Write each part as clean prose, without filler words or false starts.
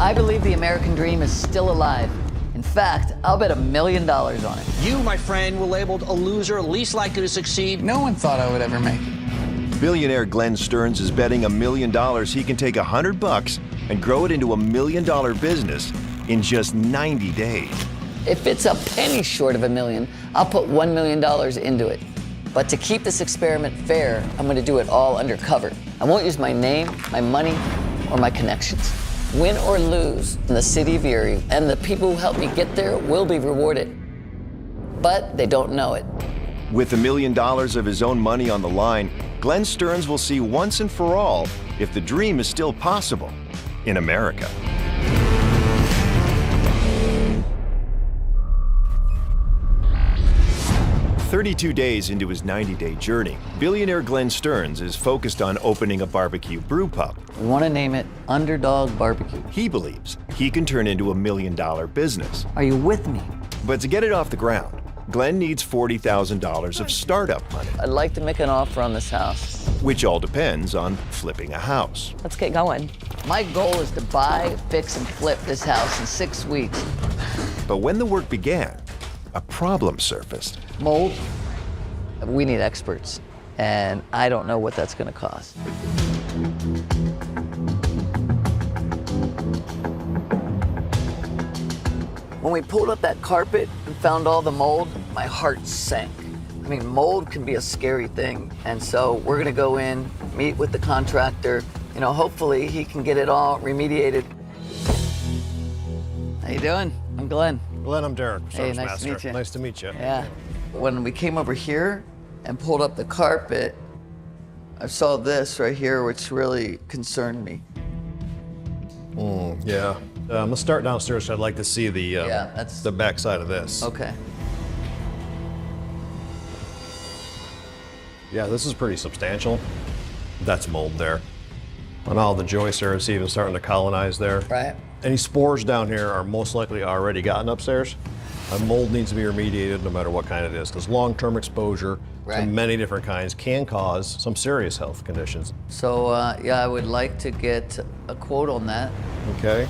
I believe the American dream is still alive. In fact, I'll bet $1 million on it. You, my friend, were labeled a loser, least likely to succeed. No one thought I would ever make it. Billionaire Glenn Stearns is betting $1 million he can take $100 and grow it into $1 million business in just 90 days. If it's a penny short of $1 million, I'll put $1 million into it. But to keep this experiment fair, I'm going to do it all undercover. I won't use my name, my money, or my connections. Win or lose in the city of Erie, and the people who help me get there will be rewarded. But they don't know it. With $1 million of his own money on the line, Glenn Stearns will see once and for all if the dream is still possible in America. "32 days into his 90-day journey, billionaire Glenn Stearns is focused on opening a barbecue brew pub. We want to name it Underdog Barbecue. He believes he can turn into $1 million business. Are you with me? But to get it off the ground, Glenn needs $40,000 of startup money, I'd like to make an offer on this house. which all depends on flipping a house. Let's get going. My goal is to buy, fix, and flip this house in 6 weeks. But when the work began, a problem surfaced. Mold, we need experts, and I don't know what that's going to cost. When we pulled up that carpet and found all the mold, my heart sank. I mean, mold can be a scary thing, and so we're going to go in, meet with the contractor. You know, hopefully he can get it all remediated. How you doing? I'm Glenn. Glenn, I'm Derek. Hey, Service nice Master. to meet you. Nice to meet you. Yeah. When we came over here and pulled up the carpet, I saw this right here, which really concerned me. Yeah. Let's start downstairs. I'd like to see the that's- the back side of this. Okay. Yeah, this is pretty substantial. That's mold there. And all the joists there, it's even starting to colonize there. Right. Any spores down here are most likely already gotten upstairs. Mold needs to be remediated no matter what kind it is, because long-term exposure to Right. many different kinds can cause some serious health conditions. So, yeah, I would like to get a quote on that. Okay?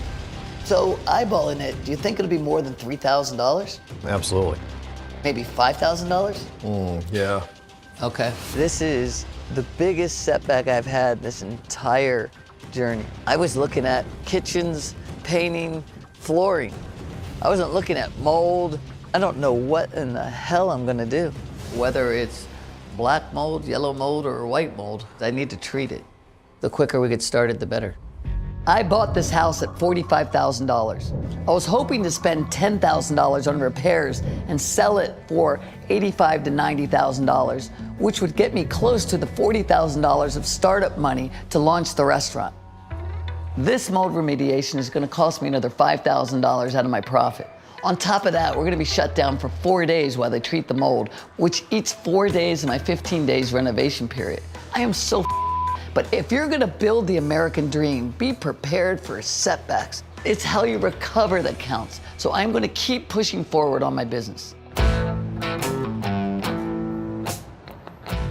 So, eyeballing it, do you think it'll be more than $3,000? Absolutely. Maybe $5,000? Yeah. Okay. This is the biggest setback I've had this entire journey. I was looking at kitchens, painting, flooring. I wasn't looking at mold. I don't know what in the hell I'm gonna do. Whether it's black mold, yellow mold, or white mold, I need to treat it. The quicker we get started, the better. I bought this house at $45,000. I was hoping to spend $10,000 on repairs and sell it for $85,000 to $90,000, which would get me close to the $40,000 of startup money to launch the restaurant. This mold remediation is going to cost me another $5,000 out of my profit. On top of that, we're going to be shut down for 4 days while they treat the mold, which eats 4 days of my 15 days renovation period. I am so But if you're gonna build the American dream, be prepared for setbacks. It's how you recover that counts. So I'm gonna keep pushing forward on my business.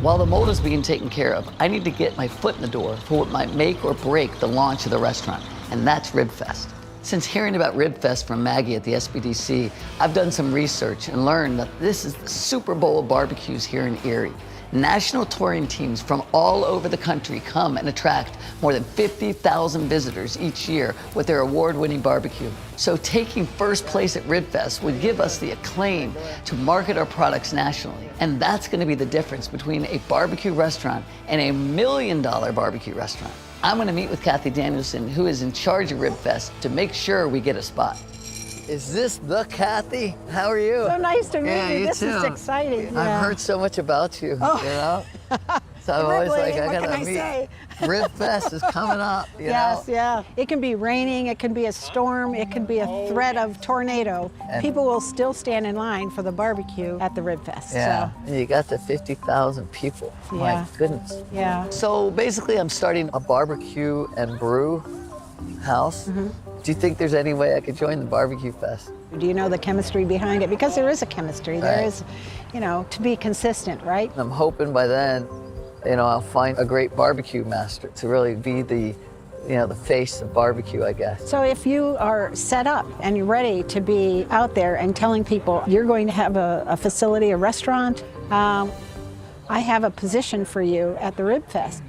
While the mold is being taken care of, I need to get my foot in the door for what might make or break the launch of the restaurant, and that's RibFest. Since hearing about RibFest from Maggie at the SBDC, I've done some research and learned that this is the Super Bowl of barbecues here in Erie. National touring teams from all over the country come and attract more than 50,000 visitors each year with their award-winning barbecue. So taking first place at RibFest would give us the acclaim to market our products nationally. And that's gonna be the difference between a barbecue restaurant and $1 million barbecue restaurant. I'm gonna meet with Kathy Danielson, who is in charge of RibFest, to make sure we get a spot. Is this the Kathy? How are you? So nice to meet you. This too. is exciting. I've heard so much about you, you know? So I'm always like, I gotta meet. RibFest is coming up, you Yes, know? yeah. It can be raining, it can be a storm, it can be a threat of tornado. People will still stand in line for the barbecue at the RibFest. Yeah, So, and you got the 50,000 people. Yeah. My goodness. yeah. So basically, I'm starting a barbecue and brew house. Do you think there's any way I could join the barbecue fest? Do you know the chemistry behind it? Because there is a chemistry. There Right. is, you know, to be consistent, right? I'm hoping by then, you know, I'll find a great barbecue master to really be the you know, the face of barbecue, I guess. So if you are set up and you're ready to be out there and telling people you're going to have a facility, a restaurant, I have a position for you at the Rib Fest.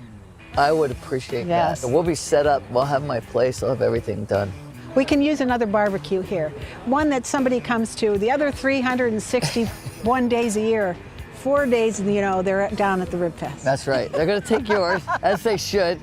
I would appreciate Yes. that. We'll be set up, we'll have my place, I'll have everything done. We can use another barbecue here, one that somebody comes to. The other 361 days a year, 4 days, you know, they're down at the Rib Fest. That's right. They're gonna take yours, as they should.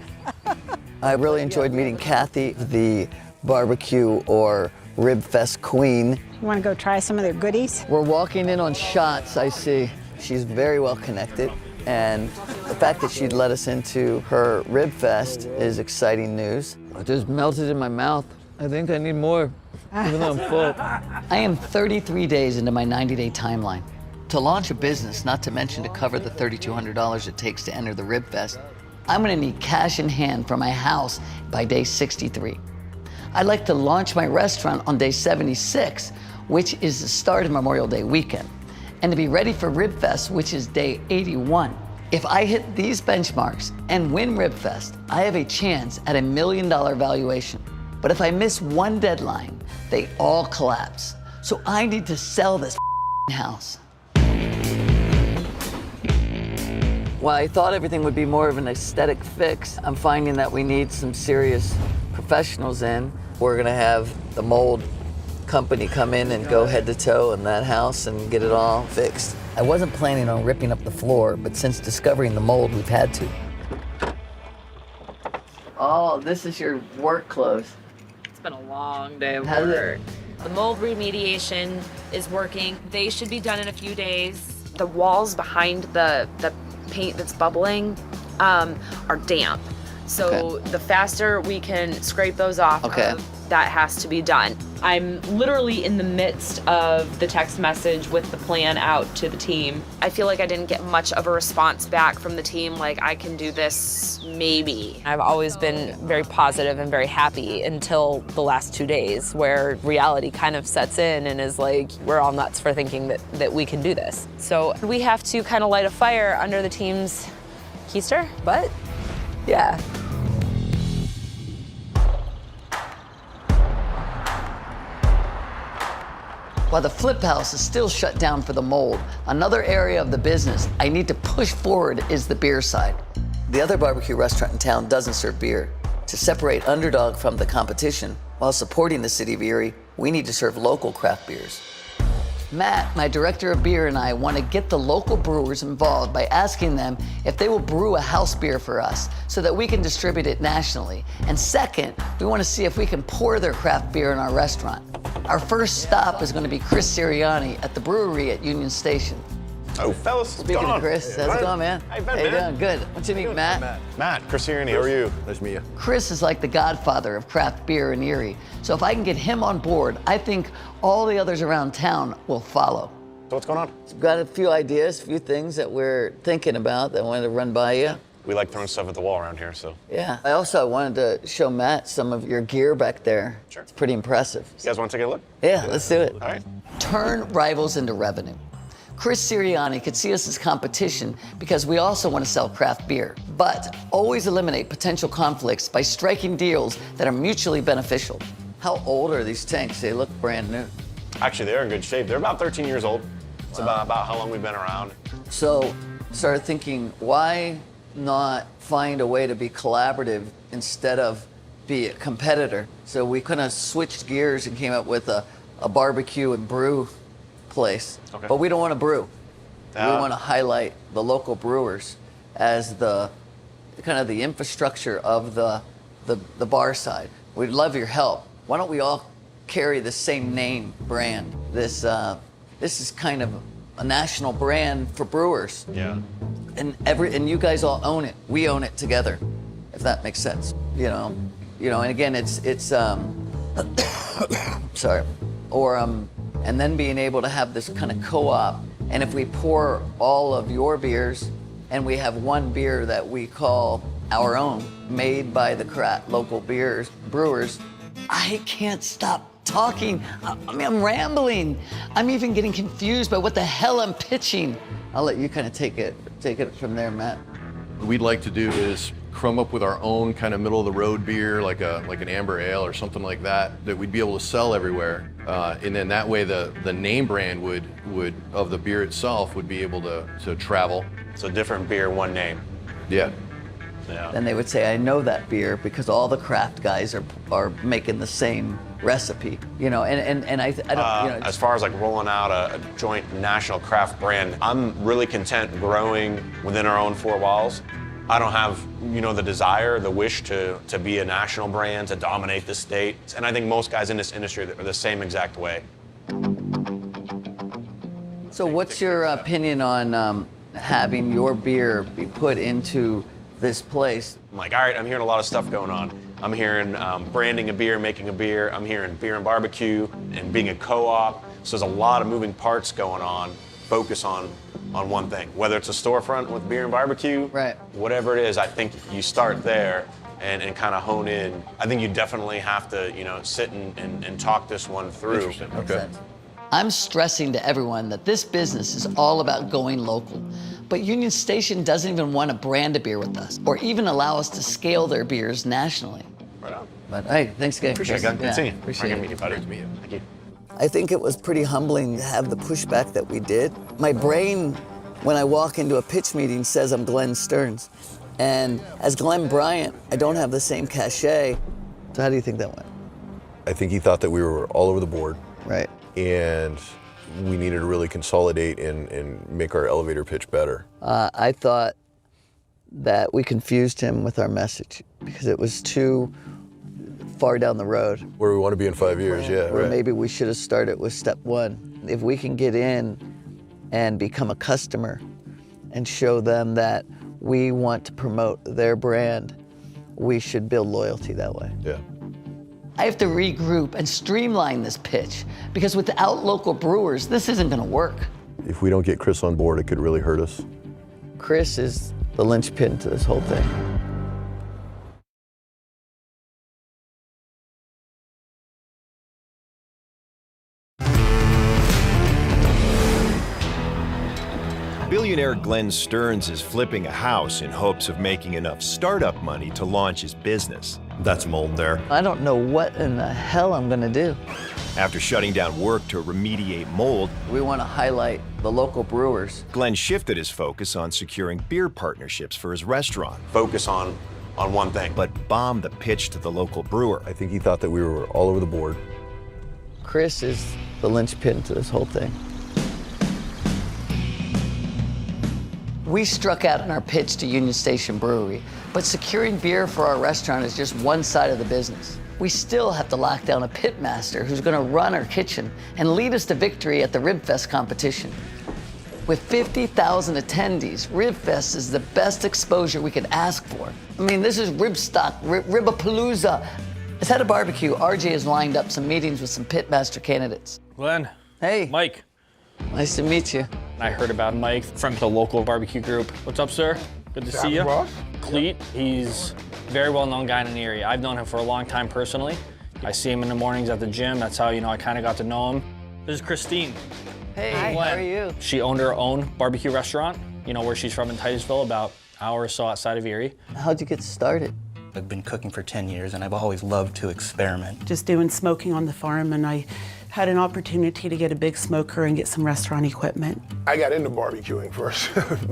I really enjoyed meeting Kathy, the barbecue or Rib Fest queen. You want to go try some of their goodies? We're walking in on shots, I see. She's very well connected, and the fact that she'd let us into her Rib Fest is exciting news. It just melted in my mouth. I think I need more, even though I'm full. I am 33 days into my 90-day timeline. To launch a business, not to mention to cover the $3,200 it takes to enter the Rib Fest, I'm gonna need cash in hand from my house by day 63. I'd like to launch my restaurant on day 76, which is the start of Memorial Day weekend, and to be ready for Rib Fest, which is day 81. If I hit these benchmarks and win Rib Fest, I have a chance at $1 million valuation. But if I miss one deadline, they all collapse. So I need to sell this house. While I thought everything would be more of an aesthetic fix, I'm finding that we need some serious professionals in. We're gonna have the mold company come in and go head to toe in that house and get it all fixed. I wasn't planning on ripping up the floor, but since discovering the mold, we've had to. Oh, this is your work clothes. It's been a long day of Has it? work. The mold remediation is working. They should be done in a few days. The walls behind the paint that's bubbling are damp. So Okay. the faster we can scrape those off, Okay. that has to be done. I'm literally in the midst of the text message with the plan out to the team. I feel like I didn't get much of a response back from the team, like I can do this, maybe. I've always been very positive and very happy until the last 2 days where reality kind of sets in and is like, we're all nuts for thinking that we can do this. So we have to kind of light a fire under the team's keister, but yeah. While the flip house is still shut down for the mold, another area of the business I need to push forward is the beer side. The other barbecue restaurant in town doesn't serve beer. To separate Underdog from the competition while supporting the city of Erie, we need to serve local craft beers. Matt, my director of beer, and I want to get the local brewers involved by asking them if they will brew a house beer for us so that we can distribute it nationally. And second, we want to see if we can pour their craft beer in our restaurant. Our first stop is going to be Chris Sirianni at the brewery at Union Station. Oh, fellas, what's Speaking going of on? Chris, how's it going, man? How you been, How you man? doing? Good. What's your name, Matt? Matt, Chris Tierney, how are you? Nice to meet you. Chris is like the godfather of craft beer in Erie. So if I can get him on board, I think all the others around town will follow. So what's going on? We've got a few ideas, a few things that we're thinking about that I wanted to run by you. We like throwing stuff at the wall around here, so. Yeah. I also wanted to show Matt some of your gear back there. Sure. It's pretty impressive. You guys want to take a look? Yeah, let's do it. All right. Turn rivals into revenue. Chris Sirianni could see us as competition because we also want to sell craft beer, but always eliminate potential conflicts by striking deals that are mutually beneficial. How old are these tanks? They look brand new. Actually, they're in good shape. They're about 13 years old. It's about how long we've been around. So started thinking, why not find a way to be collaborative instead of be a competitor? So we kind of switched gears and came up with a barbecue and brew place. Okay. But we don't want to brew. We Ah. want to highlight the local brewers as the kind of the infrastructure of the bar side. We'd love your help. Why don't we all carry the same name brand? This is kind of a national brand for brewers. Yeah. And you guys all own it. We own it together, if that makes sense. You know, and again, it's sorry, or and then being able to have this kind of co-op. And if we pour all of your beers, and we have one beer that we call our own, made by the local brewers, I can't stop talking. I mean, I'm rambling. I'm even getting confused by what the hell I'm pitching. I'll let you kind of take it from there, Matt. What we'd like to do is come up with our own kind of middle of the road beer, like an amber ale or something like that we'd be able to sell everywhere. And then that way the name brand would of the beer itself would be able to travel. So different beer, one name. Yeah. Yeah. Then they would say, I know that beer because all the craft guys are making the same recipe, you know, and I don't, you know. As far as like rolling out a joint national craft brand, I'm really content growing within our own four walls. I don't have, you know, the desire, the wish to be a national brand, to dominate the state. And I think most guys in this industry are the same exact way. So what's your opinion on having your beer be put into this place? I'm like, all right, I'm hearing a lot of stuff going on. I'm hearing branding a beer, making a beer. I'm hearing beer and barbecue and being a co-op. So there's a lot of moving parts going on. Focus on one thing, whether it's a storefront with beer and barbecue, right? Whatever it is, I think you start there and kind of hone in. I think you definitely have to, you know, sit and talk this one through. Interesting. Okay. I'm stressing to everyone that this business is all about going local. But Union Station doesn't even want to brand a beer with us or even allow us to scale their beers nationally. Right on. But hey, thanks again. Appreciate it, guys. Good seeing you. Appreciate it. Meet you, buddy. Great to meet you. Thank you. I think it was pretty humbling to have the pushback that we did. My brain, when I walk into a pitch meeting, says I'm Glenn Stearns. And as Glenn Bryant, I don't have the same cachet. So how do you think that went? I think he thought that we were all over the board. Right. And we needed to really consolidate and make our elevator pitch better. I thought that we confused him with our message because it was too far down the road. Where we want to be in 5 years, yeah. Or right. maybe we should have started with step one. If we can get in and become a customer and show them that we want to promote their brand, we should build loyalty that way. Yeah. I have to regroup and streamline this pitch because without local brewers, this isn't going to work. If we don't get Chris on board, it could really hurt us. Chris is the linchpin to this whole thing. Billionaire Glenn Stearns is flipping a house in hopes of making enough startup money to launch his business. That's mold there. I don't know what in the hell I'm going to do. After shutting down work to remediate mold, We want to highlight the local brewers. Glenn shifted his focus on securing beer partnerships for his restaurant, Focus on one thing. but bombed the pitch to the local brewer. I think he thought that we were all over the board. Chris is the linchpin to this whole thing. We struck out in our pitch to Union Station Brewery, but securing beer for our restaurant is just one side of the business. We still have to lock down a pit master who's going to run our kitchen and lead us to victory at the Rib Fest competition. With 50,000 attendees, Rib Fest is the best exposure we could ask for. I mean, this is rib stock, Ribapalooza. As head of barbecue, RJ has lined up some meetings with some pitmaster candidates. Glenn. Hey. Mike. Nice to meet you. I heard about Mike from the local barbecue group. What's up, sir? Good to see you. Cleet, he's a very well-known guy in the area. I've known him for a long time personally. I see him in the mornings at the gym. That's how, I kind of got to know him. This is Christine. Hey, Glenn. how are you? She owned her own barbecue restaurant, where she's from in Titusville, about an hour or so outside of Erie. How'd you get started? I've been cooking for 10 years and I've always loved to experiment. Just doing smoking on the farm, and I had an opportunity to get a big smoker and get some restaurant equipment. I got into barbecuing first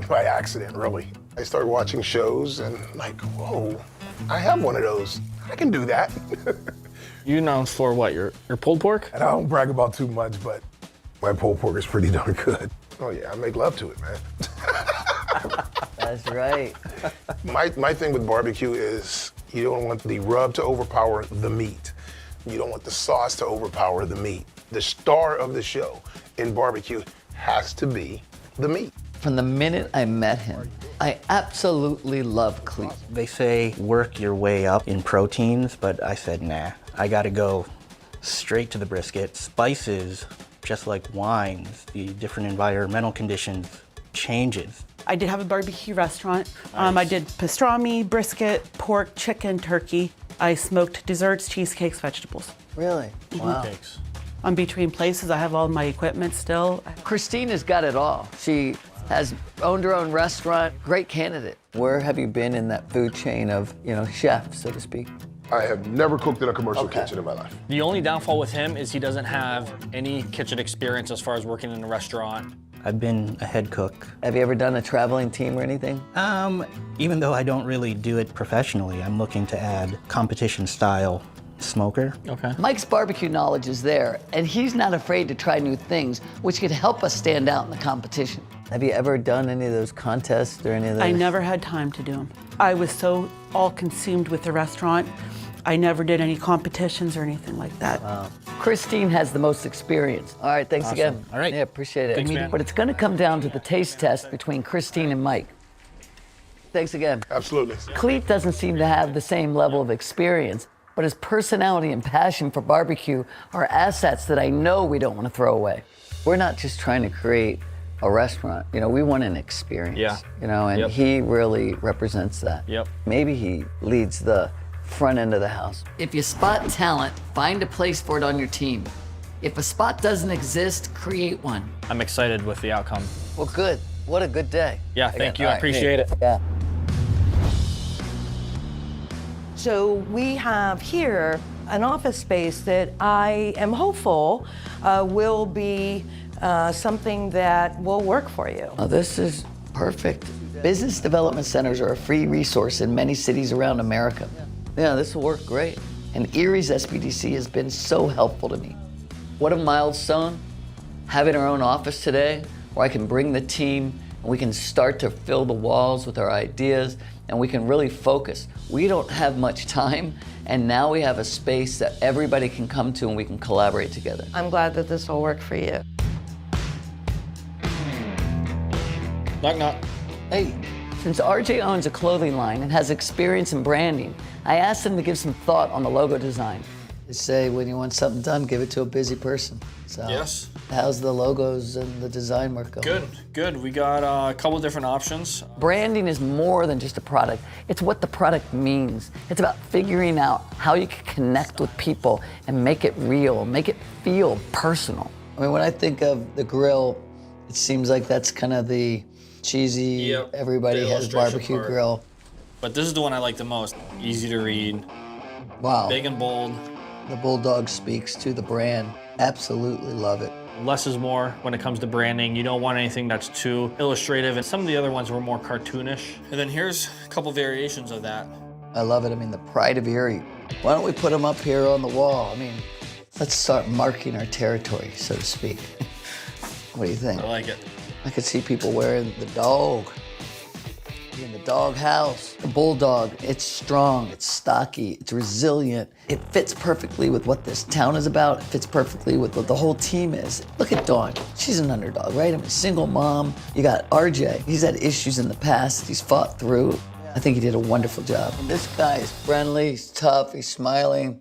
by accident, really. I started watching shows and like, whoa, I have one of those. I can do that. You known for what, your pulled pork? And I don't brag about too much, but my pulled pork is pretty darn good. Oh yeah, I make love to it, man. That's right. My thing with barbecue is you don't want the rub to overpower the meat. You don't want the sauce to overpower the meat. The star of the show in barbecue has to be the meat. From the minute I met him, I absolutely love Cleet. They say work your way up in proteins, but I said, nah, I gotta go straight to the brisket. Spices, just like wines, the different environmental conditions changes. I did have a barbecue restaurant. I did pastrami, brisket, pork, chicken, turkey. I smoked desserts, cheesecakes, vegetables. Really? Wow. I'm between places. I have all my equipment still. Christina's got it all. She has owned her own restaurant. Great candidate. Where have you been in that food chain of, chef, so to speak? I have never cooked in a commercial kitchen in my life. The only downfall with him is he doesn't have any kitchen experience as far as working in a restaurant. I've been a head cook. Have you ever done a traveling team or anything? Even though I don't really do it professionally, I'm looking to add competition style smoker. Okay. Mike's barbecue knowledge is there, and he's not afraid to try new things, which could help us stand out in the competition. Have you ever done any of those contests or any of those? I never had time to do them. I was so all consumed with the restaurant. I never did any competitions or anything like that. Wow. Christine has the most experience. All right, thanks again. All right. Yeah, appreciate it. Thanks, man. But it's gonna come down to the taste test between Christine and Mike. Thanks again. Absolutely. Cleet doesn't seem to have the same level of experience, but his personality and passion for barbecue are assets that I know we don't want to throw away. We're not just trying to create a restaurant. We want an experience. Yeah. And Yep. he really represents that. Yep. Maybe he leads the front end of the house. If you spot talent, find a place for it on your team. If a spot doesn't exist, create one. I'm excited with the outcome. Well, good. What a good day. Yeah, thank you. All I right, appreciate it. Yeah. So we have here an office space that I am hopeful will be something that will work for you. Oh, this is perfect. Business development centers are a free resource in many cities around America. Yeah, this will work great. And Erie's SBDC has been so helpful to me. What a milestone, having our own office today, where I can bring the team and we can start to fill the walls with our ideas and we can really focus. We don't have much time, and now we have a space that everybody can come to and we can collaborate together. I'm glad that this will work for you. Knock, knock. Hey, since RJ owns a clothing line and has experience in branding, I asked him to give some thought on the logo design. They say when you want something done, give it to a busy person. So Yes. how's the logos and the design work going? Good, good. We got a couple different options. Branding is more than just a product. It's what the product means. It's about figuring out how you can connect with people and make it real, make it feel personal. I mean, when I think of the grill, it seems like that's kind of the cheesy, everybody the has illustration barbecue part. grill. But this is the one I like the most. Easy to read, Wow. big and bold. The Bulldog speaks to the brand. Absolutely love it. Less is more when it comes to branding. You don't want anything that's too illustrative, and some of the other ones were more cartoonish. And then here's a couple variations of that. I love it. I mean, the pride of Erie. Why don't we put them up here on the wall? I mean, let's start marking our territory, so to speak. What do you think? I like it. I could see people wearing the dog in the dog house. The Bulldog, it's strong, it's stocky, it's resilient. It fits perfectly with what this town is about. It fits perfectly with what the whole team is. Look at Dawn. She's an underdog, right? I'm a single mom. You got RJ. He's had issues in the past. He's fought through. I think he did a wonderful job. And this guy is friendly, he's tough, he's smiling.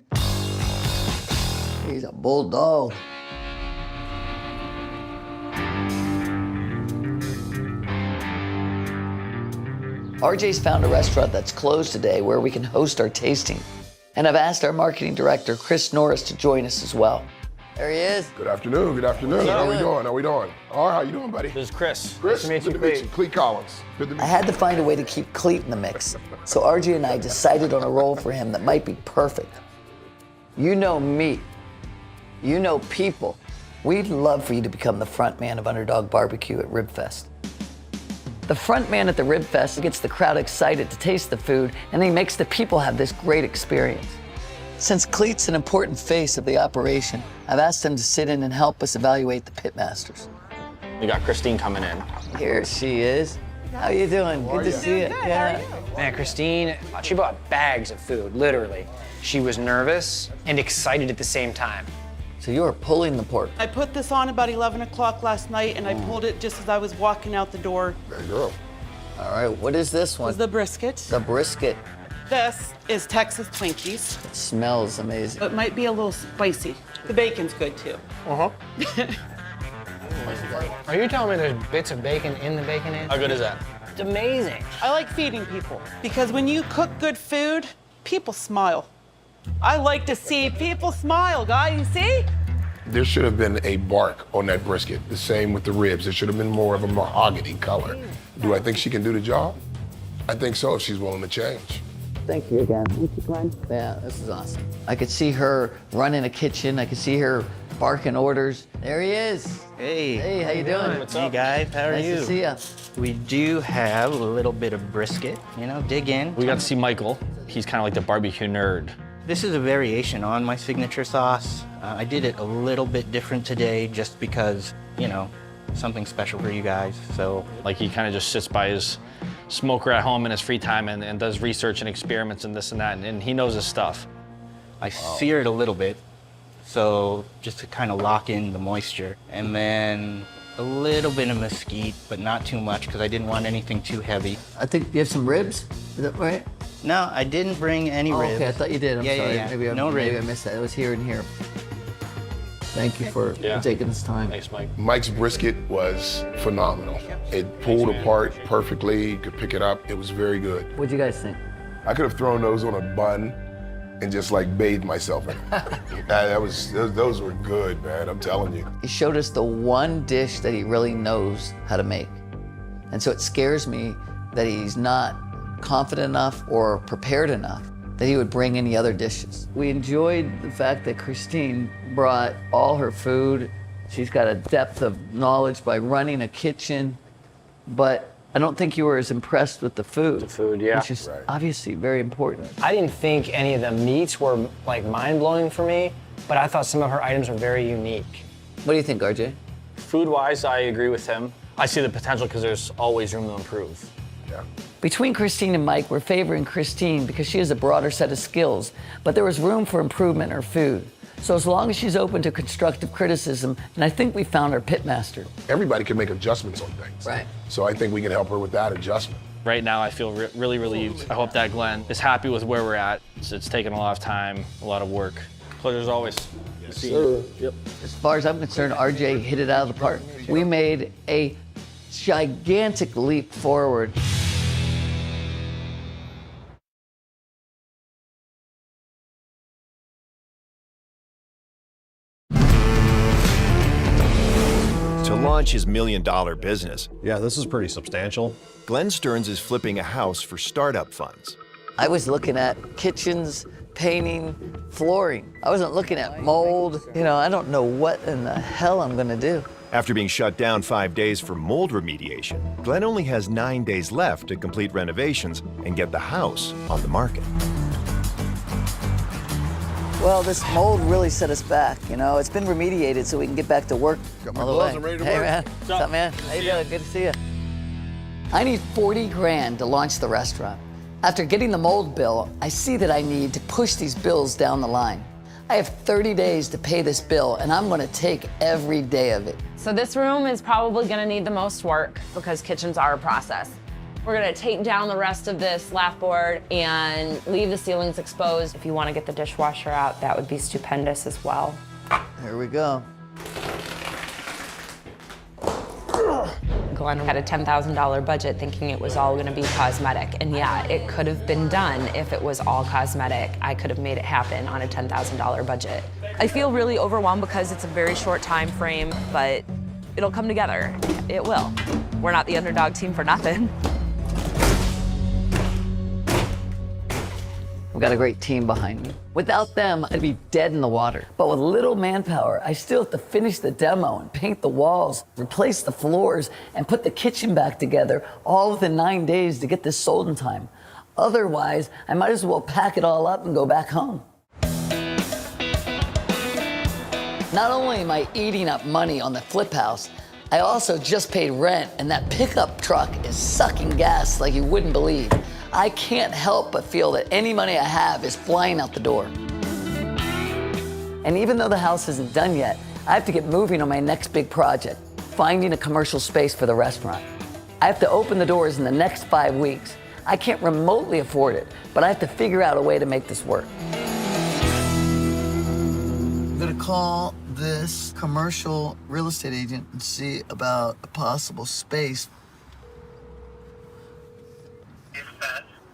He's a bulldog. RJ's found a restaurant that's closed today where we can host our tasting. And I've asked our marketing director, Chris Norris, to join us as well. There he is. Good afternoon, good afternoon. How we doing? How we doing? All right, how you doing, buddy? This is Chris. Chris, good to meet you. Cleet Collins. Good to meet I had to find a way to keep Cleet in the mix. So RJ and I decided on a role for him that might be perfect. You know me. You know people. We'd love for you to become the front man of Underdog Barbecue at Ribfest. The front man at the Ribfest gets the crowd excited to taste the food, and he makes the people have this great experience. Since Cleet's an important face of the operation, I've asked him to sit in and help us evaluate the pitmasters. We got Christine coming in. Here she is. How you doing? Good to see you. Yeah. Man, Christine, she bought bags of food, literally. She was nervous and excited at the same time. So you were pulling the pork. I put this on about 11 o'clock last night, and I pulled it just as I was walking out the door. There you go. All right, what is this one? This is the brisket. The brisket. This is Texas Twinkies. It smells amazing. It might be a little spicy. The bacon's good too. Uh-huh. Are you telling me there's bits of bacon in the Baconator? How good is that? It's amazing. I like feeding people because when you cook good food, people smile. I like to see people smile, guys. You see? There should have been a bark on that brisket. The same with the ribs. There should have been more of a mahogany color. Do I think she can do the job? I think so if she's willing to change. Thank you again. Thank you, Glenn. Yeah, this is awesome. I could see her running a kitchen. I could see her barking orders. There he is. Hey. Hey, how you doing? What's up? Hey guys, how are you? Nice to see ya. We do have a little bit of brisket, dig in. We got to see Michael. He's kind of like the barbecue nerd. This is a variation on my signature sauce. I did it a little bit different today just because, something special for you guys, so. Like he kind of just sits by his smoker at home in his free time and does research and experiments and this and that, and he knows his stuff. I sear it a little bit, so just to kind of lock in the moisture. And then a little bit of mesquite, but not too much because I didn't want anything too heavy. I think you have some ribs, is that right? No, I didn't bring any ribs. Okay, I thought you did, I'm sorry. Yeah. Maybe No maybe I ribs. missed that, it was here and here. Thank you for taking this time. Thanks, Mike. Mike's brisket was phenomenal. It pulled apart perfectly, you could pick it up. It was very good. What'd you guys think? I could have thrown those on a bun and just bathed myself in it. Those were good, man, I'm telling you. He showed us the one dish that he really knows how to make. And so it scares me that he's not confident enough or prepared enough that he would bring any other dishes. We enjoyed the fact that Christine brought all her food. She's got a depth of knowledge by running a kitchen, but I don't think you were as impressed with the food. The food, yeah. Which is obviously very important. I didn't think any of the meats were mind-blowing for me, but I thought some of her items were very unique. What do you think, RJ? Food-wise, I agree with him. I see the potential because there's always room to improve. Yeah. Between Christine and Mike, we're favoring Christine because she has a broader set of skills, but there was room for improvement in her food. So as long as she's open to constructive criticism, and I think we found our pitmaster. Everybody can make adjustments on things. Right. So I think we can help her with that adjustment. Right now, I feel really relieved. I hope that Glenn is happy with where we're at. It's taken a lot of time, a lot of work. Pleasure as always. Yes, sir. Yep. As far as I'm concerned, RJ hit it out of the park. We made a gigantic leap forward. To launch his $1 million business, Yeah, this is pretty substantial. Glenn Stearns is flipping a house for startup funds. I was looking at kitchens, painting, flooring. I wasn't looking at mold. I don't know what in the hell I'm gonna do. After being shut down 5 days for mold remediation, Glenn only has 9 days left to complete renovations and get the house on the market. Well, this mold really set us back. It's been remediated so we can get back to work. Got my all the gloves way. and ready to hey, work. man. What's up, man? How you doing? Good to see you. I need 40 grand to launch the restaurant. After getting the mold bill, I see that I need to push these bills down the line. I have 30 days to pay this bill, and I'm gonna take every day of it. So this room is probably gonna need the most work because kitchens are a process. We're gonna take down the rest of this lath board and leave the ceilings exposed. If you wanna get the dishwasher out, that would be stupendous as well. Here we go. Glenn had a $10,000 budget thinking it was all gonna be cosmetic. And yeah, it could have been done if it was all cosmetic. I could have made it happen on a $10,000 budget. I feel really overwhelmed because it's a very short time frame, but it'll come together. It will. We're not the underdog team for nothing. I've got a great team behind me. Without them, I'd be dead in the water. But with little manpower, I still have to finish the demo and paint the walls, replace the floors, and put the kitchen back together, all within 9 days to get this sold in time. Otherwise, I might as well pack it all up and go back home. Not only am I eating up money on the flip house, I also just paid rent, and that pickup truck is sucking gas like you wouldn't believe. I can't help but feel that any money I have is flying out the door. And even though the house isn't done yet, I have to get moving on my next big project, finding a commercial space for the restaurant. I have to open the doors in the next 5 weeks. I can't remotely afford it, but I have to figure out a way to make this work. I'm gonna call this commercial real estate agent and see about a possible space.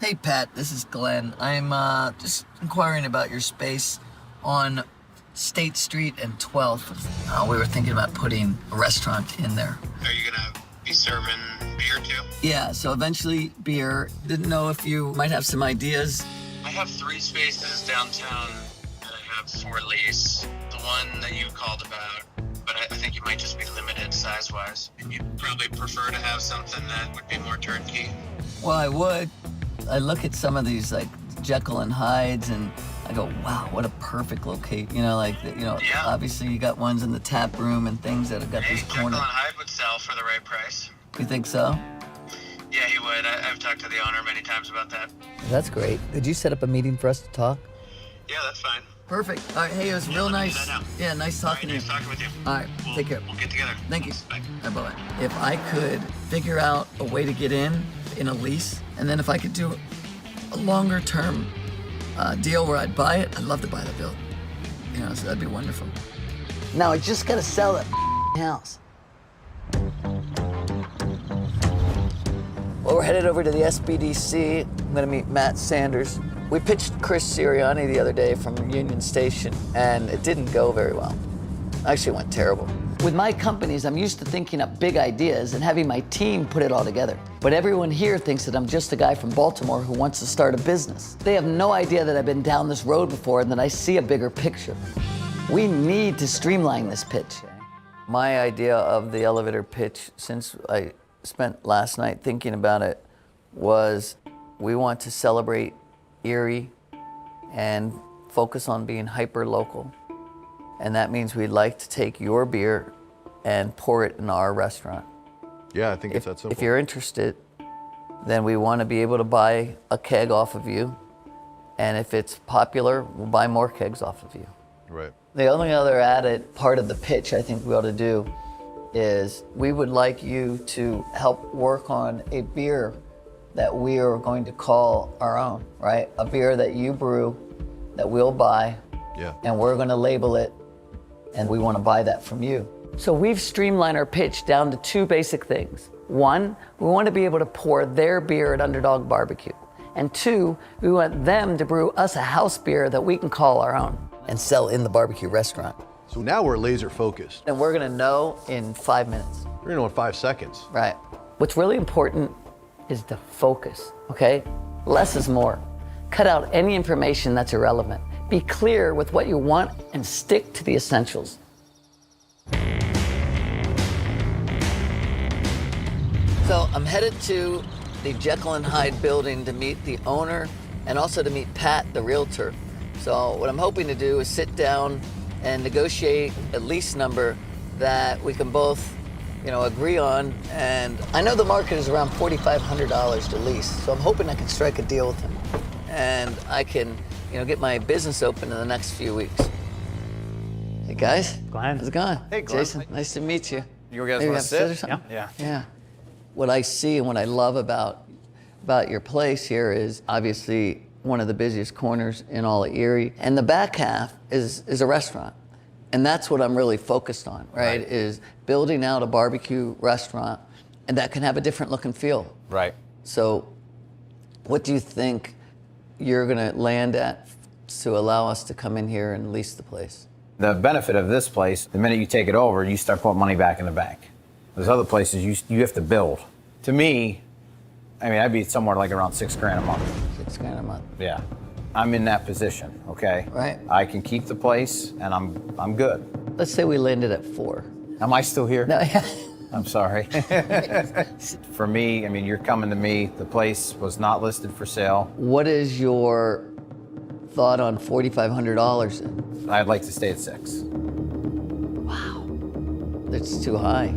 Hey Pat, this is Glenn. I'm just inquiring about your space on State Street and 12th. We were thinking about putting a restaurant in there. Are you gonna be serving beer too? Yeah, so eventually beer. Didn't know if you might have some ideas. I have 3 spaces downtown that I have for lease. The one that you called about, but I think you might just be limited size-wise. And you'd probably prefer to have something that would be more turnkey. Well, I would. I look at some of these like Jekyll and Hydes and I go, wow, what a perfect location. You know, like, obviously you got ones in the tap room and things that have got these Jekyll corners. and Hyde would sell for the right price. You think so? Yeah, he would. I've talked to the owner many times about that. That's great. Could you set up a meeting for us to talk? Yeah, that's fine. Perfect. All right, hey, it was real nice. Yeah, nice talking to you. Nice talking with you. All right, take care. We'll get together. Thank you. Bye. Bye-bye. If I could figure out a way to get in a lease, and then if I could do a longer term deal where I'd buy it, I'd love to buy the building. You know, so that'd be wonderful. Now I just gotta sell that house. Well, we're headed over to the SBDC. I'm gonna meet Matt Sanders. We pitched Chris Sirianni the other day from Union Station, and it didn't go very well. Actually, it went terrible. With my companies, I'm used to thinking up big ideas and having my team put it all together. But everyone here thinks that I'm just a guy from Baltimore who wants to start a business. They have no idea that I've been down this road before and that I see a bigger picture. We need to streamline this pitch. My idea of the elevator pitch, since I spent last night thinking about it, was we want to celebrate Erie and focus on being hyper-local. And that means we'd like to take your beer and pour it in our restaurant. Yeah, I think it's that simple. If you're interested, then we want to be able to buy a keg off of you. And if it's popular, we'll buy more kegs off of you. Right. The only other added part of the pitch I think we ought to do is we would like you to help work on a beer that we are going to call our own, right? A beer that you brew, that we'll buy, and we're gonna label it, and we wanna buy that from you. So we've streamlined our pitch down to 2 basic things. 1, we wanna be able to pour their beer at Underdog Barbecue. And 2, we want them to brew us a house beer that we can call our own and sell in the barbecue restaurant. So now we're laser focused. And we're gonna know in 5 minutes. We're gonna know in 5 seconds. Right. What's really important is the focus, okay? Less is more. Cut out any information that's irrelevant. Be clear with what you want and stick to the essentials. So I'm headed to the Jekyll and Hyde building to meet the owner and also to meet Pat, the realtor. So what I'm hoping to do is sit down and negotiate a lease number that we can both agree on. And I know the market is around $4,500 to lease, so I'm hoping I can strike a deal with him. And I can, get my business open in the next few weeks. Hey guys. Glenn. How's it going? Hey, Glenn. Jason, nice to meet you. You guys Maybe want have to sit? or something? Yeah. Yeah. What I see and what I love about your place here is obviously one of the busiest corners in all of Erie. And the back half is a restaurant. And that's what I'm really focused on, right? Is building out a barbecue restaurant and that can have a different look and feel. Right. So what do you think you're gonna land at to allow us to come in here and lease the place? The benefit of this place, the minute you take it over, you start putting money back in the bank. There's other places you have to build. To me, I'd be somewhere like around $6,000 a month. $6,000 a month. Yeah. I'm in that position, okay? Right. I can keep the place and I'm good. Let's say we landed at 4. Am I still here? No, yeah. I'm sorry. For me, you're coming to me. The place was not listed for sale. What is your thought on $4,500? I'd like to stay at 6. Wow. That's too high.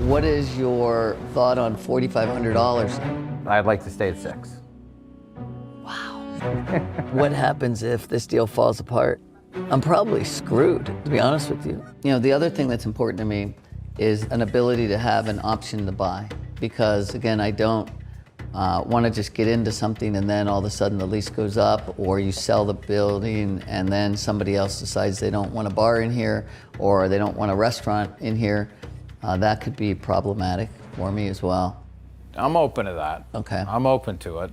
What is your thought on $4,500? I'd like to stay at 6. Wow. What happens if this deal falls apart? I'm probably screwed, to be honest with you. The other thing that's important to me is an ability to have an option to buy. Because again, I don't want to just get into something and then all of a sudden the lease goes up, or you sell the building and then somebody else decides they don't want a bar in here or they don't want a restaurant in here, that could be problematic for me as well. I'm open to that. Okay. I'm open to it.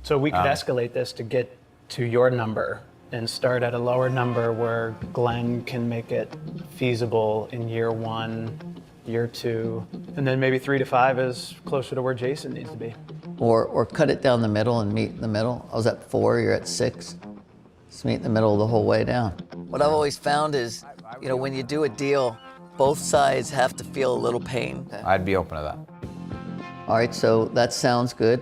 So we could escalate this to get to your number and start at a lower number where Glenn can make it feasible in year 1, year 2, and then maybe 3 to 5 is closer to where Jason needs to be. Or cut it down the middle and meet in the middle. I was at 4, you're at 6. Just meet in the middle the whole way down. What I've always found is, you know, when you do a deal, both sides have to feel a little pain. I'd be open to that. All right, so that sounds good.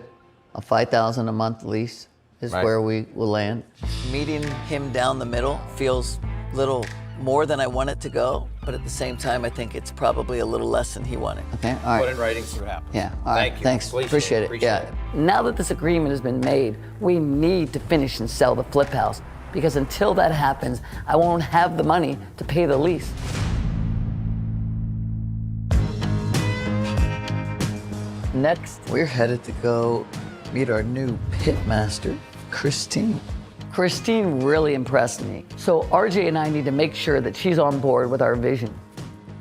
A $5,000 a month lease is where we will land. Meeting him down the middle feels a little more than I want it to go, but at the same time, I think it's probably a little less than he wanted. Okay, all right. Put it in writing, see what happens. Yeah, all right, Thank you. thanks, appreciate it. Yeah. Now that this agreement has been made, we need to finish and sell the flip house, because until that happens, I won't have the money to pay the lease. Next, we're headed to go meet our new pit master, Christine. Christine really impressed me. So RJ and I need to make sure that she's on board with our vision.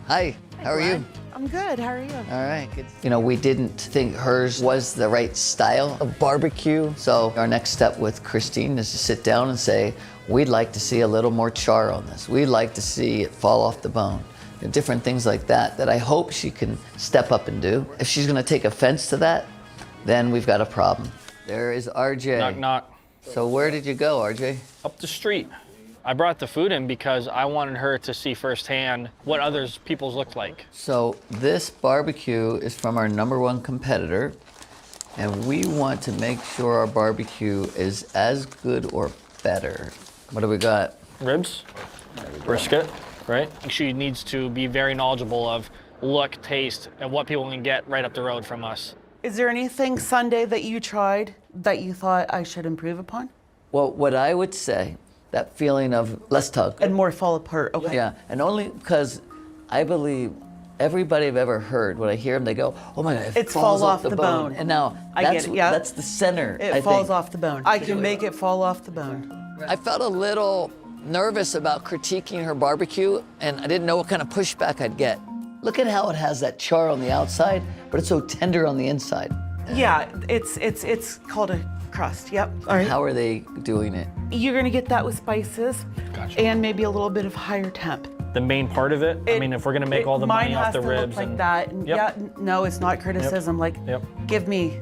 Hi, how are you? I'm good. How are you? All right, good. You know, we didn't think hers was the right style of barbecue. So our next step with Christine is to sit down and say, we'd like to see a little more char on this. We'd like to see it fall off the bone. Different things like that I hope she can step up and do. If she's gonna take offense to that, then we've got a problem. There is RJ. Knock, knock. So where did you go, RJ? Up the street. I brought the food in because I wanted her to see firsthand what others people's looked like. So this barbecue is from our #1 competitor, and we want to make sure our barbecue is as good or better. What do we got? Ribs, brisket, right? She needs to be very knowledgeable of look, taste, and what people can get right up the road from us. Is there anything Sunday that you tried that you thought I should improve upon? Well, what I would say, that feeling of less tug. And more fall apart, okay. Yeah, and only because I believe everybody I've ever heard, when I hear them, they go, oh my God, it falls off the bone. And now, that's the center, It falls off the bone. I can make it fall off the bone. I felt a little nervous about critiquing her barbecue, and I didn't know what kind of pushback I'd get. Look at how it has that char on the outside, but it's so tender on the inside. Yeah, it's called a crust, yep. All right. How are they doing it? You're gonna get that with spices and maybe a little bit of higher temp. The main part of it, I mean, if we're gonna make all the money off the ribs. Mine has to look like that. And yeah, no, it's not criticism. Like, give me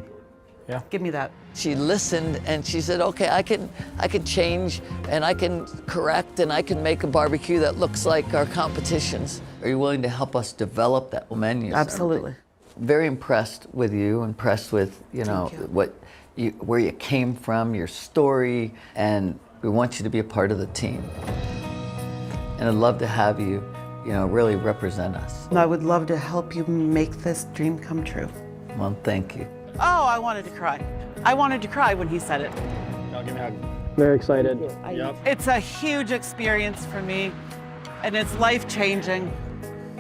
that. She listened and she said, okay, I can change and I can correct and I can make a barbecue that looks like our competitions. Are you willing to help us develop that menu? Absolutely. Very impressed with you, impressed with, you know, where you came from, your story, and we want you to be a part of the team. And I'd love to have you, you know, really represent us. I would love to help you make this dream come true. Well, thank you. Oh, I wanted to cry. I wanted to cry when he said it. I'll give me a hug. Very excited. Yep. It's a huge experience for me, and it's life-changing.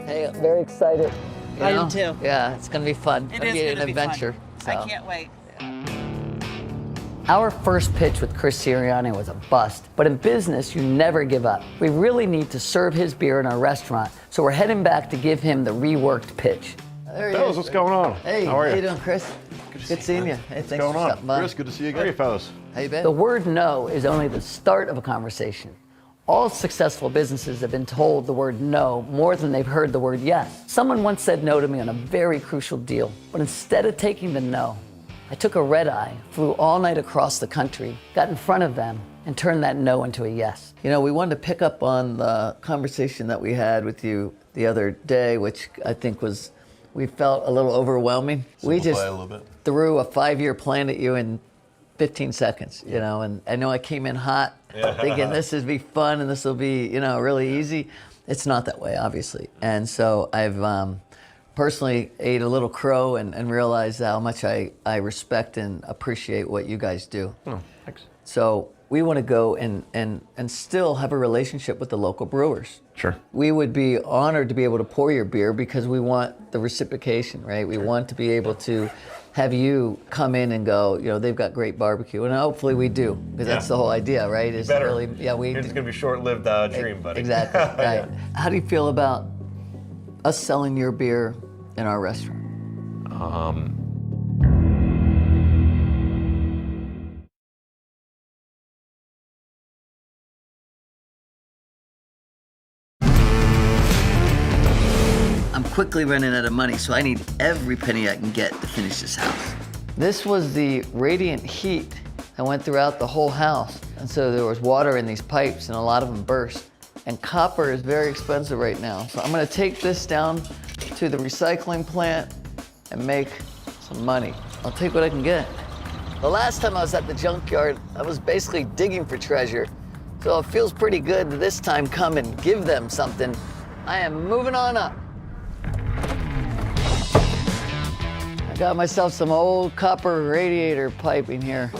Hey, I'm very excited. I am too. Yeah, it's gonna be fun. It It'll is be gonna an be adventure. fun. I So. can't wait. Our first pitch with Chris Sirianni was a bust, but in business, you never give up. We really need to serve his beer in our restaurant, so we're heading back to give him the reworked pitch. There he Fellas, is. what's going on? Hey, how are you? you doing, Chris? Good seeing you. Hey, thanks going for on? stopping by. Chris, good to see you again. Hey, fellas. How you been? The word no is only the start of a conversation. All successful businesses have been told the word no more than they've heard the word yes. Someone once said no to me on a very crucial deal, but instead of taking the no, I took a red eye, flew all night across the country, got in front of them, and turned that no into a yes. You know, we wanted to pick up on the conversation that we had with you the other day, which I think was, we felt a little overwhelming. We just a little bit. threw a 5-year plan at you in 15 seconds, you know, and I know I came in hot, thinking this would be fun and this will be, you know, really easy. It's not that way, obviously. And so I've personally ate a little crow and realized how much I respect and appreciate what you guys do. Oh, thanks. So we want to go and still have a relationship with the local brewers. Sure. We would be honored to be able to pour your beer because we want the reciprocation, right? We want to be able to have you come in and go, they've got great barbecue, and hopefully we do, because that's the whole idea, right? Is better. really, It's gonna be a short-lived dream, buddy. Exactly. Right. How do you feel about us selling your beer in our restaurant? I'm quickly running out of money, so I need every penny I can get to finish this house. This was the radiant heat that went throughout the whole house. And so there was water in these pipes and a lot of them burst. And copper is very expensive right now. So I'm gonna take this down to the recycling plant and make some money. I'll take what I can get. The last time I was at the junkyard, I was basically digging for treasure. So it feels pretty good to this time come and give them something. I am moving on up. I got myself some old copper radiator piping here.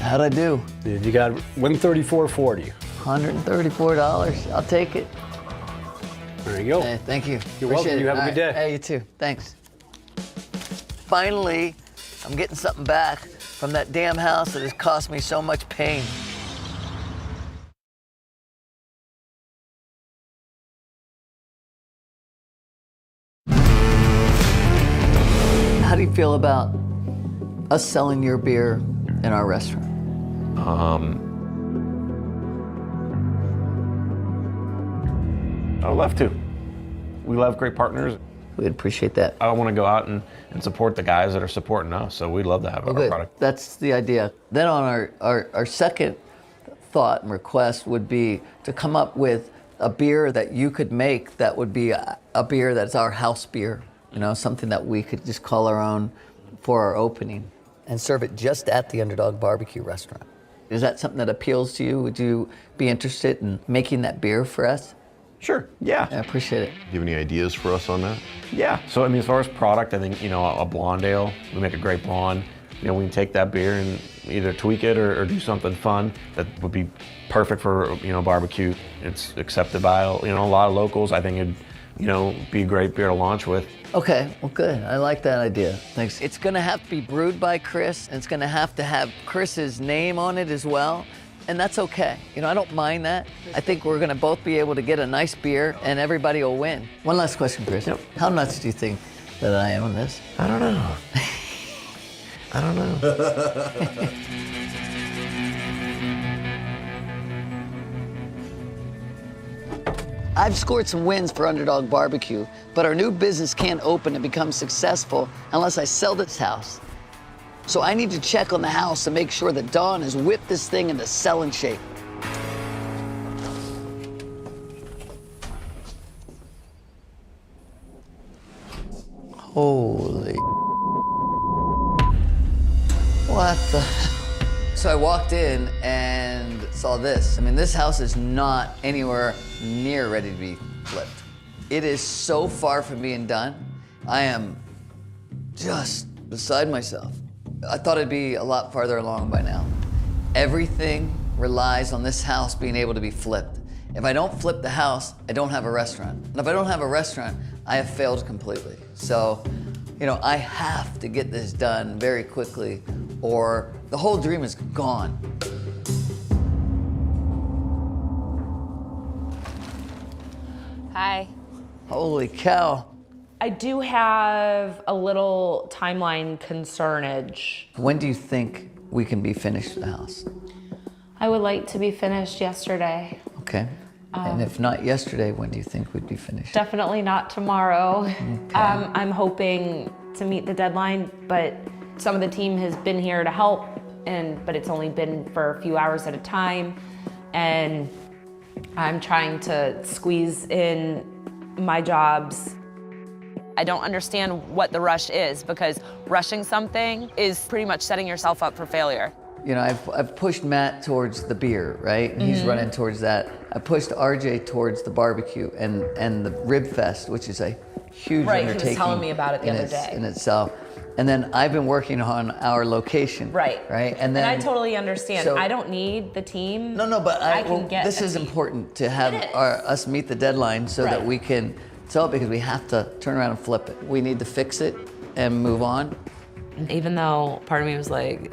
How'd I do? You got $134.40. $134. I'll take it. There you go. Hey, thank you. You're welcome. Appreciate it. You have a All good day. Hey, you too. Thanks. Finally, I'm getting something back from that damn house that has cost me so much pain. How do you feel about us selling your beer in our restaurant? I would love to. We love great partners. We'd appreciate that. I want to go out and support the guys that are supporting us, so we'd love to have our Good. product. That's the idea. Then on our second thought and request would be to come up with a beer that you could make that would be a beer that's our house beer, something that we could just call our own for our opening and serve it just at the Underdog Barbecue restaurant. Is that something that appeals to you? Would you be interested in making that beer for us? Sure, yeah. I appreciate it. Do you have any ideas for us on that? Yeah, so I mean, as far as product, I think, a blonde ale, we make a great blonde. We can take that beer and either tweak it or do something fun that would be perfect for, barbecue. It's accepted by, a lot of locals. I think it'd, be a great beer to launch with. Okay, well, good. I like that idea. Thanks. It's gonna have to be brewed by Chris, and it's gonna have to have Chris's name on it as well, and that's okay. I don't mind that. I think we're gonna both be able to get a nice beer, and everybody will win. One last question, Chris. Yep. How nuts do you think that I am on this? I don't know. I don't know. I've scored some wins for Underdog Barbecue, but our new business can't open and become successful unless I sell this house. So I need to check on the house to make sure that Dawn has whipped this thing into selling shape. Holy. What the? So I walked in and saw this. I mean, this house is not anywhere near ready to be flipped. It is so far from being done. I am just beside myself. I thought it'd be a lot farther along by now. Everything relies on this house being able to be flipped. If I don't flip the house, I don't have a restaurant. And if I don't have a restaurant, I have failed completely. So, I have to get this done very quickly or the whole dream is gone. Hi. Holy cow. I do have a little timeline concernage. When do you think we can be finished with the house? I would like to be finished yesterday. Okay. And if not yesterday, when do you think we'd be finished? Definitely not tomorrow. Okay. I'm hoping to meet the deadline, but some of the team has been here to help, but it's only been for a few hours at a time. And I'm trying to squeeze in my jobs. I don't understand what the rush is, because rushing something is pretty much setting yourself up for failure. I've pushed Matt towards the beer, right? And he's running towards that. I pushed RJ towards the barbecue and the Rib Fest, which is a huge undertaking. He was telling me about it the other day. In itself. And then I've been working on our location. Right. And then I totally understand. I don't need the team. No, but I can get this is important to have us meet the deadline so that we can sell it, because we have to turn around and flip it. We need to fix it. and move on. Even though part of me was like,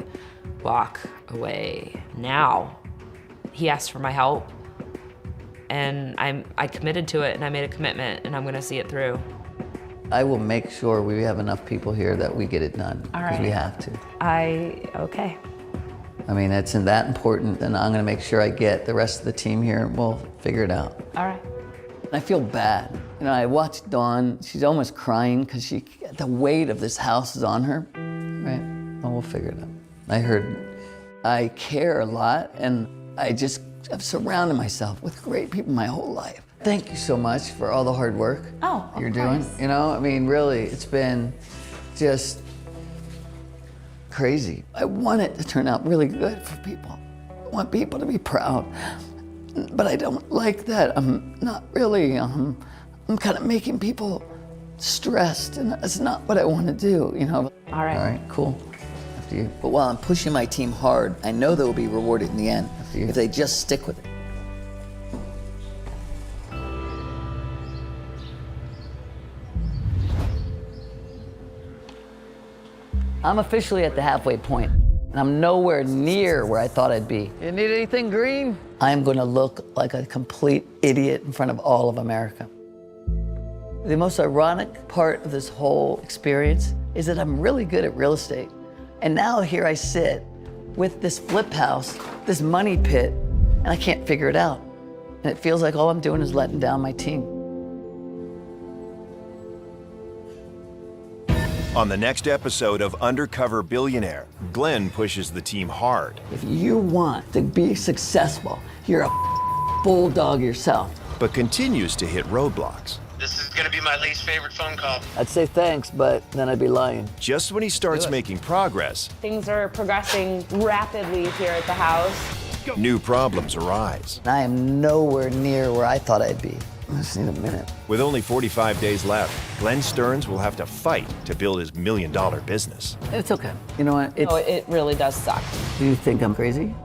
walk away now. He asked for my help, and I committed to it, and I made a commitment, and I'm gonna see it through. I will make sure we have enough people here that we get it done, because we have to. Okay. I mean, it's that important, and I'm gonna make sure I get the rest of the team here, and we'll figure it out. All right. I feel bad. You know, I watched Dawn, she's almost crying because the weight of this house is on her, right? Well, we'll figure it out. I care a lot, and I've surrounded myself with great people my whole life. Thank you so much for all the hard work you're doing. You know, I mean, really, it's been just crazy. I want it to turn out really good for people. I want people to be proud, but I don't like that. I'm not really, I'm kind of making people stressed, and that's not what I want to do, you know? All right. All right, cool. After you. But while I'm pushing my team hard, I know they will be rewarded in the end if they just stick with it. I'm officially at the halfway point, and I'm nowhere near where I thought I'd be. You need anything green? I'm gonna look like a complete idiot in front of all of America. The most ironic part of this whole experience is that I'm really good at real estate. And now here I sit with this flip house, this money pit, and I can't figure it out. And it feels like all I'm doing is letting down my team. On the next episode of Undercover Billionaire, Glenn pushes the team hard. If you want to be successful, you're a bulldog yourself. But continues to hit roadblocks. This is gonna be my least favorite phone call. I'd say thanks, but then I'd be lying. Just when he starts making progress, Things are progressing rapidly here at the house. new problems arise. I am nowhere near where I thought I'd be. I just need a minute. With only 45 days left, Glenn Stearns will have to fight to build his $1 million business. It's okay. You know what? It really does suck. Do you think I'm crazy?